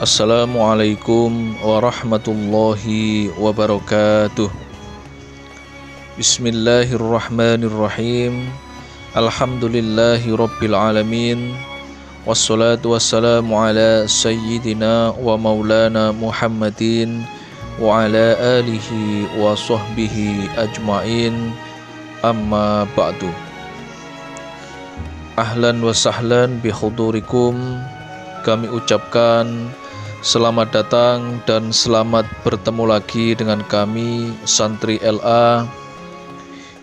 Assalamualaikum warahmatullahi wabarakatuh. Bismillahirrahmanirrahim. Alhamdulillahi rabbil alamin. Wassalatu wassalamu ala sayyidina wa maulana Muhammadin wa ala alihi wa sahbihi ajma'in. Amma ba'du. Ahlan wa sahlan bihudurikum. Kami ucapkan selamat datang dan selamat bertemu lagi dengan kami Santri LA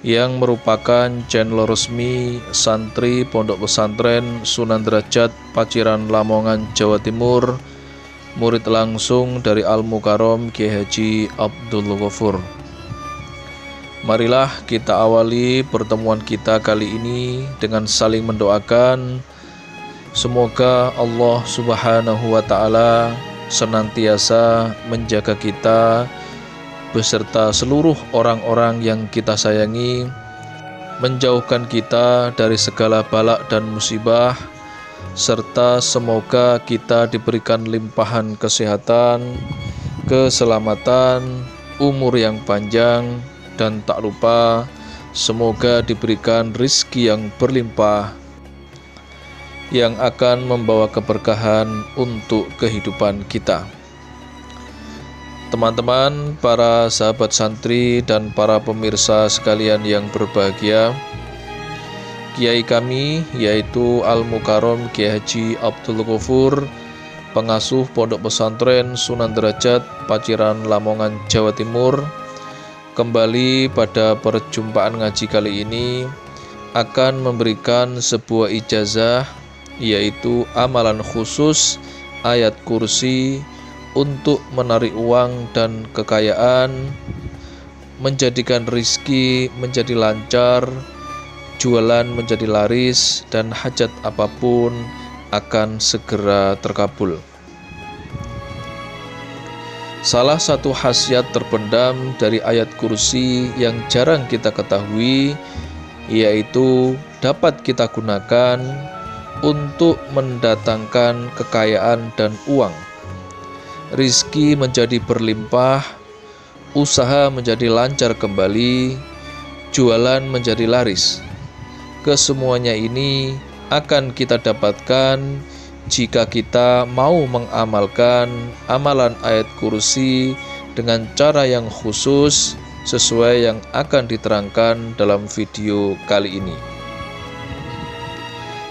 yang merupakan channel resmi Santri Pondok Pesantren Sunan Derajat Paciran Lamongan Jawa Timur, murid langsung dari Al-Mukarram Kiai Haji Abdul Ghafur. Marilah kita awali pertemuan kita kali ini dengan saling mendoakan. Semoga Allah Subhanahu wa Ta'ala senantiasa menjaga kita beserta seluruh orang-orang yang kita sayangi, menjauhkan kita dari segala bala dan musibah, serta semoga kita diberikan limpahan kesehatan, keselamatan, umur yang panjang, dan tak lupa semoga diberikan rizki yang berlimpah yang akan membawa keberkahan untuk kehidupan kita. Teman-teman, para sahabat santri dan para pemirsa sekalian yang berbahagia, Kiai kami yaitu Al-Mukarram Kiai Haji Abdul Ghafur, pengasuh Pondok Pesantren Sunan Derajat Paciran Lamongan Jawa Timur, kembali pada perjumpaan ngaji kali ini akan memberikan sebuah ijazah, yaitu amalan khusus ayat kursi untuk menarik uang dan kekayaan, menjadikan rizki menjadi lancar, jualan menjadi laris, dan hajat apapun akan segera terkabul. Salah satu khasiat terpendam dari ayat kursi yang jarang kita ketahui, yaitu dapat kita gunakan untuk mendatangkan kekayaan dan uang. Rizki menjadi berlimpah, usaha menjadi lancar kembali, jualan menjadi laris. Kesemuanya ini akan kita dapatkan jika kita mau mengamalkan amalan ayat kursi dengan cara yang khusus sesuai yang akan diterangkan dalam video kali ini.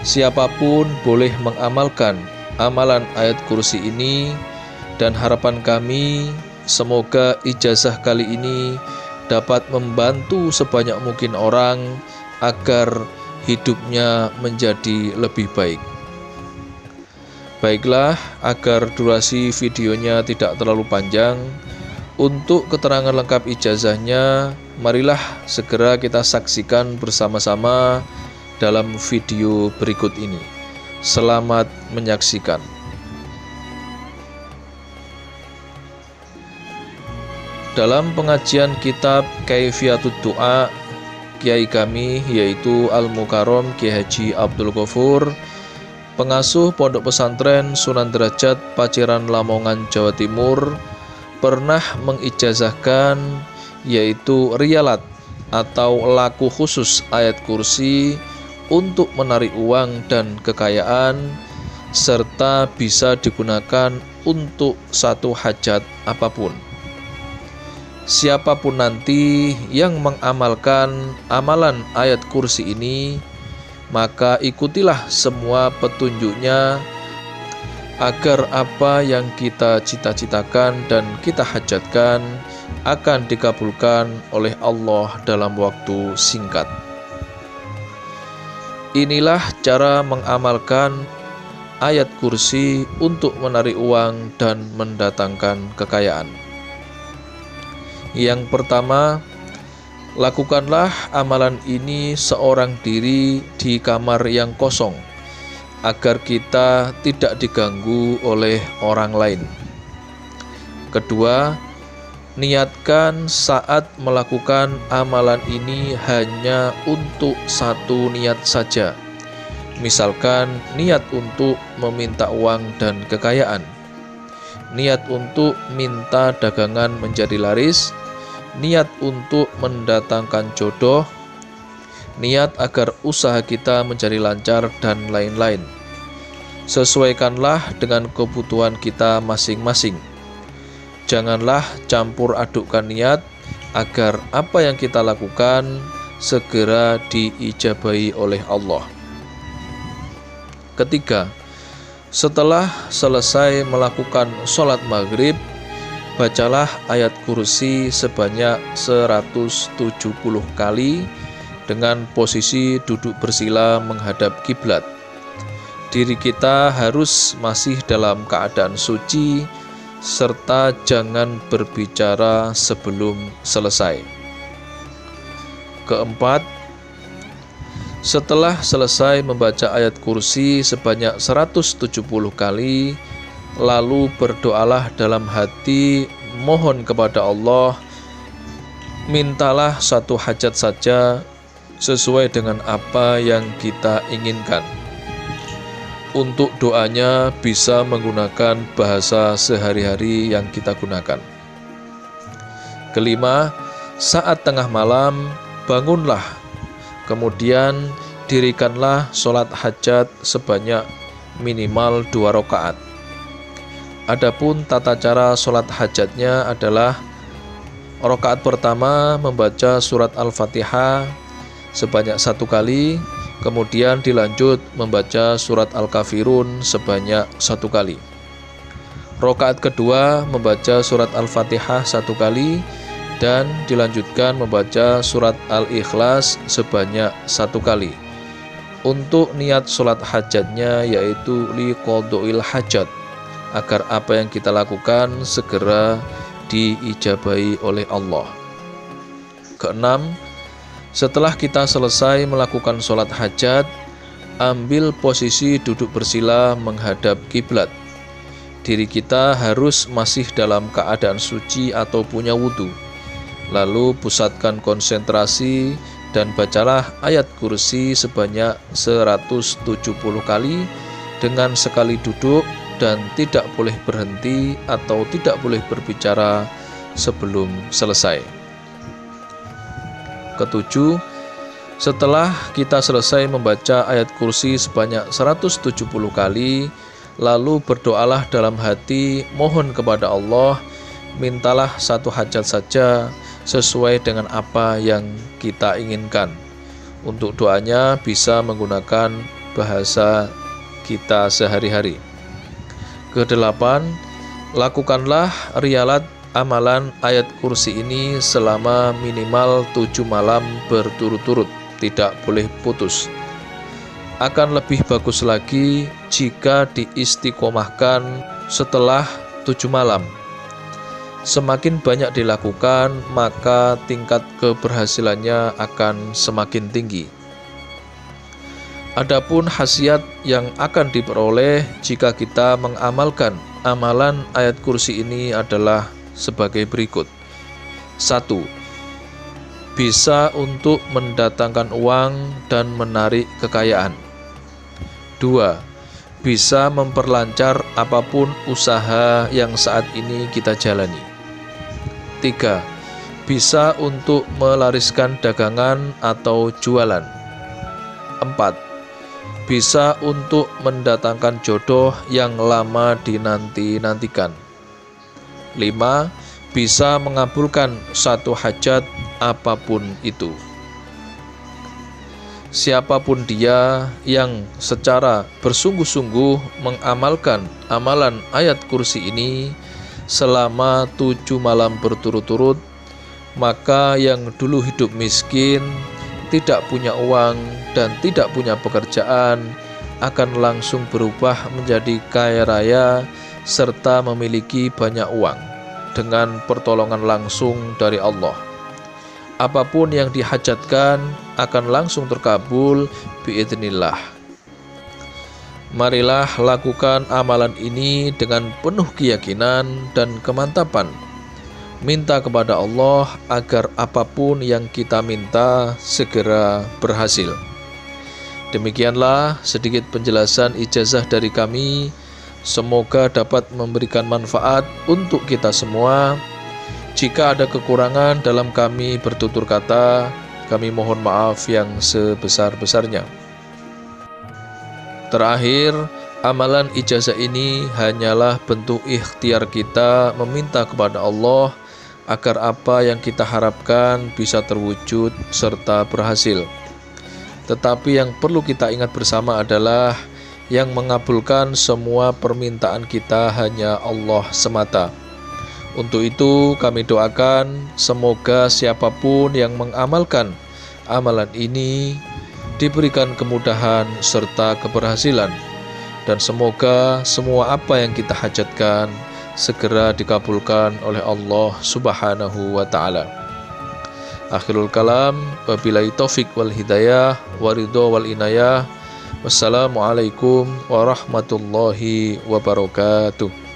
Siapapun boleh mengamalkan amalan ayat kursi ini, dan harapan kami semoga ijazah kali ini dapat membantu sebanyak mungkin orang agar hidupnya menjadi lebih baik. Baiklah, agar durasi videonya tidak terlalu panjang, untuk keterangan lengkap ijazahnya, marilah segera kita saksikan bersama-sama dalam video berikut ini. Selamat menyaksikan. Dalam pengajian kitab Kaifiyatud Du'a, Kiai kami yaitu Al-Mukarram Kiai Haji Abdul Ghafur, pengasuh Pondok Pesantren Sunan Derajat Paciran Lamongan Jawa Timur, pernah mengijazahkan yaitu riyalat atau laku khusus ayat kursi untuk menarik uang dan kekayaan, serta bisa digunakan untuk satu hajat apapun. Siapapun nanti yang mengamalkan amalan ayat kursi ini, maka ikutilah semua petunjuknya agar apa yang kita cita-citakan dan kita hajatkan akan dikabulkan oleh Allah dalam waktu singkat. Inilah cara mengamalkan ayat kursi untuk menarik uang dan mendatangkan kekayaan. Yang pertama, lakukanlah amalan ini seorang diri di kamar yang kosong, agar kita tidak diganggu oleh orang lain. Kedua, niatkan saat melakukan amalan ini hanya untuk satu niat saja, Misalkan niat untuk meminta uang dan kekayaan. niat untuk minta dagangan menjadi laris, niat untuk mendatangkan jodoh, niat agar usaha kita menjadi lancar, dan lain-lain. Sesuaikanlah dengan kebutuhan kita masing-masing. Janganlah campur adukkan niat agar apa yang kita lakukan segera diijabahi oleh Allah. Ketiga, setelah selesai melakukan sholat maghrib, bacalah ayat kursi sebanyak 170 kali dengan posisi duduk bersila menghadap kiblat. Diri kita harus masih dalam keadaan suci, serta jangan berbicara sebelum selesai. Keempat, setelah selesai membaca ayat kursi sebanyak 170 kali, lalu berdoalah dalam hati, mohon kepada Allah, mintalah satu hajat saja sesuai dengan apa yang kita inginkan. Untuk doanya bisa menggunakan bahasa sehari-hari yang kita gunakan. Kelima, saat tengah malam, bangunlah, kemudian dirikanlah sholat hajat sebanyak minimal 2 rakaat. Adapun tata cara sholat hajatnya adalah rakaat pertama membaca surat Al-Fatihah sebanyak 1 kali, kemudian dilanjut membaca surat Al-Kafirun sebanyak 1 kali. Rakaat kedua membaca surat Al-Fatihah 1 kali dan dilanjutkan membaca surat Al-Ikhlas sebanyak 1 kali. Untuk niat sholat hajatnya yaitu liqadha'il hajat, agar apa yang kita lakukan segera diijabahi oleh Allah. Keenam, setelah kita selesai melakukan sholat hajat, ambil posisi duduk bersila menghadap kiblat. Diri kita harus masih dalam keadaan suci atau punya wudhu. Lalu pusatkan konsentrasi dan bacalah ayat kursi sebanyak 170 kali dengan sekali duduk, dan tidak boleh berhenti atau tidak boleh berbicara sebelum selesai. Ketujuh, setelah kita selesai membaca ayat kursi sebanyak 170 kali, lalu berdoalah dalam hati, mohon kepada Allah, mintalah satu hajat saja sesuai dengan apa yang kita inginkan. Untuk doanya bisa menggunakan bahasa kita sehari-hari. Kedelapan, lakukanlah riyalat amalan ayat kursi ini selama minimal 7 malam berturut-turut, tidak boleh putus. Akan lebih bagus lagi jika diistiqomahkan setelah 7 malam. Semakin banyak dilakukan, maka tingkat keberhasilannya akan semakin tinggi. Adapun khasiat yang akan diperoleh jika kita mengamalkan amalan ayat kursi ini adalah sebagai berikut. 1. Bisa untuk mendatangkan uang dan menarik kekayaan. 2. Bisa memperlancar apapun usaha yang saat ini kita jalani. 3. Bisa untuk melariskan dagangan atau jualan. 4. Bisa untuk mendatangkan jodoh yang lama dinanti-nantikan. 5. Bisa mengabulkan satu hajat apapun itu. Siapapun dia yang secara bersungguh-sungguh mengamalkan amalan ayat kursi ini selama 7 malam berturut-turut, maka yang dulu hidup miskin, tidak punya uang, dan tidak punya pekerjaan akan langsung berubah menjadi kaya raya serta memiliki banyak uang dengan pertolongan langsung dari Allah. Apapun yang dihajatkan akan langsung terkabul biidznillah. Marilah lakukan amalan ini dengan penuh keyakinan dan kemantapan. Minta kepada Allah agar apapun yang kita minta segera berhasil. Demikianlah sedikit penjelasan ijazah dari kami. Semoga dapat memberikan manfaat untuk kita semua. Jika ada kekurangan dalam kami bertutur kata, kami mohon maaf yang sebesar-besarnya. Terakhir, amalan ijazah ini hanyalah bentuk ikhtiar kita meminta kepada Allah agar apa yang kita harapkan bisa terwujud serta berhasil. Tetapi yang perlu kita ingat bersama adalah yang mengabulkan semua permintaan kita hanya Allah semata. Untuk itu kami doakan semoga siapapun yang mengamalkan amalan ini diberikan kemudahan serta keberhasilan, dan semoga semua apa yang kita hajatkan segera dikabulkan oleh Allah Subhanahu wa ta'ala. Akhirul kalam, wabillahi taufik wal hidayah, waridho wal inayah. Wassalamualaikum warahmatullahi wabarakatuh.